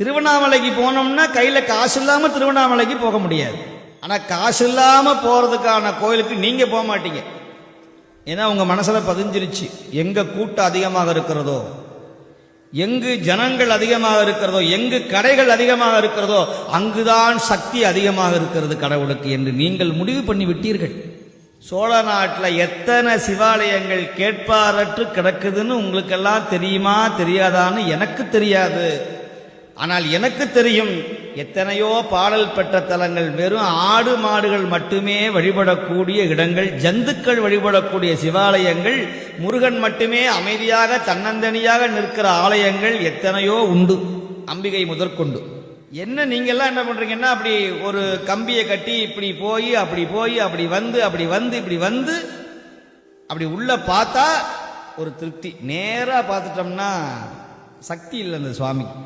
திருவண்ணாமலைக்கு போனோம்னா கையில காசு இல்லாம திருவண்ணாமலைக்கு போக முடியாது. ஆனா காசு இல்லாம போறதுக்கான கோயிலுக்கு நீங்க போக மாட்டீங்க. ஏன்னா உங்க மனசுல பதிஞ்சிருச்சு, எங்க கூட்டம் அதிகமாக இருக்கிறதோ, எங்கு ஜனங்கள் அதிகமாக இருக்கிறதோ, எங்கு கடைகள் அதிகமாக இருக்கிறதோ அங்குதான் சக்தி அதிகமாக இருக்கிறது கடவுளுக்கு என்று நீங்கள் முடிவு பண்ணி விட்டீர்கள். சோழ நாட்டில் எத்தனை சிவாலயங்கள் கேட்பாரற்று கிடக்குதுன்னு உங்களுக்கெல்லாம் தெரியுமா தெரியாதான்னு எனக்கு தெரியாது. ஆனால் எனக்கு தெரியும், எத்தனையோ பாடல் பெற்ற தலங்கள், வெறும் ஆடு மாடுகள் மட்டுமே வழிபடக்கூடிய இடங்கள், ஜந்துக்கள் வழிபடக்கூடிய சிவாலயங்கள், முருகன் மட்டுமே அமைதியாக தன்னந்தனியாக நிற்கிற ஆலயங்கள் எத்தனையோ உண்டு, அம்பிகை முதற்கொண்டு. என்ன நீங்கெல்லாம் என்ன பண்றீங்கன்னா, அப்படி ஒரு கம்பியை கட்டி இப்படி போய் அப்படி போய் அப்படி வந்து அப்படி வந்து இப்படி வந்து அப்படி உள்ள பார்த்தா ஒரு திருப்தி, நேரா பார்த்துட்டோம்னா சக்தி இல்லை அந்த சுவாமிக்கு.